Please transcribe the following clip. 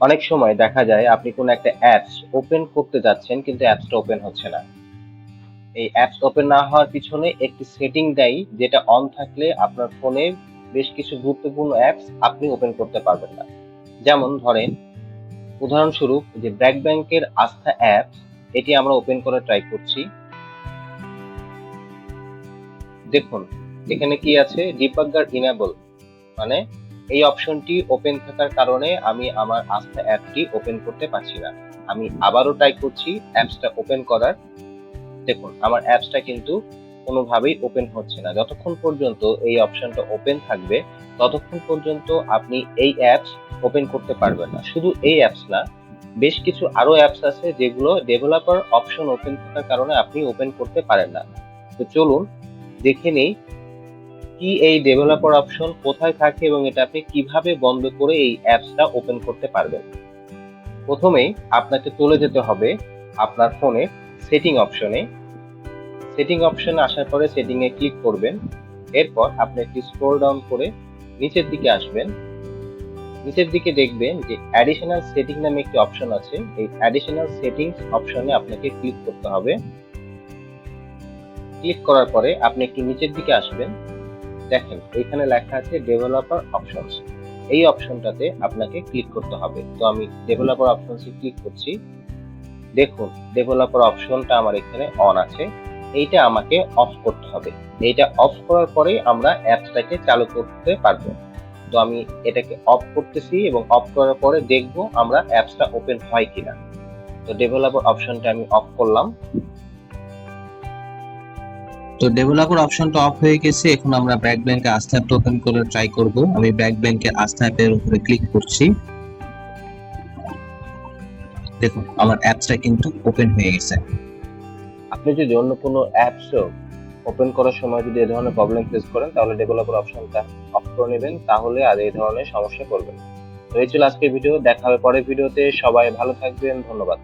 অনেক সময় দেখা যায় আপনি কোনো একটা অ্যাপস ওপেন করতে যাচ্ছেন কিন্তু অ্যাপসটা ওপেন হচ্ছে না। এই অ্যাপস ওপেন না হওয়ার পিছনে একটি সেটিং দায়ী, যেটা অন থাকলে আপনার ফোনে বেশ কিছু গুরুত্বপূর্ণ অ্যাপস আপনি ওপেন করতে পারবেন না। যেমন ধরেন, উদাহরণস্বরূপ যে ব্র্যাক ব্যাংকের আস্থা অ্যাপস, এটি আমরা ওপেন করে ট্রাই করছি। দেখুন এখানে কি আছে, ডিবাগার ইনেবল, মানে এই অপশনটি ওপেন থাকার কারণে আমি আমার আস্থা অ্যাপটি ওপেন করতে পারছি না। আমি আবারও ট্রাই করছি অ্যাপসটা ওপেন করার। দেখুন আমার অ্যাপসটা কিন্তু কোনোভাবেই ওপেন হচ্ছে না। যতক্ষণ পর্যন্ত এই অপশনটা ওপেন থাকবে ততক্ষণ পর্যন্ত আপনি এই অ্যাপস ওপেন করতে পারবেন না। শুধু এই অ্যাপস না, বেশ কিছু আরো অ্যাপস আছে যেগুলো ডেভেলপার অপশন ওপেন থাকার কারণে আপনি ওপেন করতে পারেন না। তো চলুন দেখে নেই কি এই ডেভেলপার অপশন কোথায় থাকে এবং এটা আপনি কিভাবে বন্ধ করে এই অ্যাপসটা ওপেন করতে পারবেন। প্রথমেই আপনাকে চলে যেতে হবে আপনার ফোনে সেটিং অপশনে। সেটিং অপশনে আসার পরে সেটিং এ ক্লিক করবেন। এরপর আপনি একটি স্ক্রল ডাউন করে নিচের দিকে আসবেন। নিচের দিকে দেখবেন যে অ্যাডিশনাল সেটিং নামে একটি অপশন আছে। এই অ্যাডিশনাল সেটিংস অপশনে আপনাকে ক্লিক করতে হবে। ক্লিক করার পরে আপনি একটু নিচের দিকে আসবেন। দেখেন এখানে লেখা আছে ডেভেলপার অপশনস। এই অপশনটাতে আপনাকে ক্লিক করতে হবে। তো আমি ডেভেলপার অপশনসে ক্লিক করছি। দেখুন ডেভেলপার অপশনটা আমার এখানে অন আছে, এইটা আমাকে অফ করতে হবে। এইটা অফ করার পরেই আমরা অ্যাপসটাকে চালু করতে পারবো। তো আমি এটাকে অফ করতেছি এবং অফ করার পরে দেখবো আমরা অ্যাপসটা ওপেন হয় কিনা। তো ডেভেলপার অপশনটা আমি অফ করলাম। তো ডেভেলপার অপশনটা অফ হয়ে গেছে। এখন আমরা ব্র্যাক ব্যাংকে আস্থা অ্যাপ ওপেন করে ট্রাই করব। আমি ব্র্যাক ব্যাংকের আস্থা অ্যাপের উপরে ক্লিক করছি। দেখুন আমার অ্যাপসটা কিন্তু ওপেন হয়ে গেছে। আপনি যদি অন্য কোনো অ্যাপসও ওপেন করার সময় যদি এই ধরনের প্রবলেম ফেস করেন তাহলে ডেভেলপার অপশনটা অফ করে নেবেন, তাহলে আর এই ধরনের সমস্যা করবেন না। তো এই ছিল আজকের ভিডিও, দেখা হবে পরের ভিডিওতে। সবাই ভালো থাকবেন, ধন্যবাদ।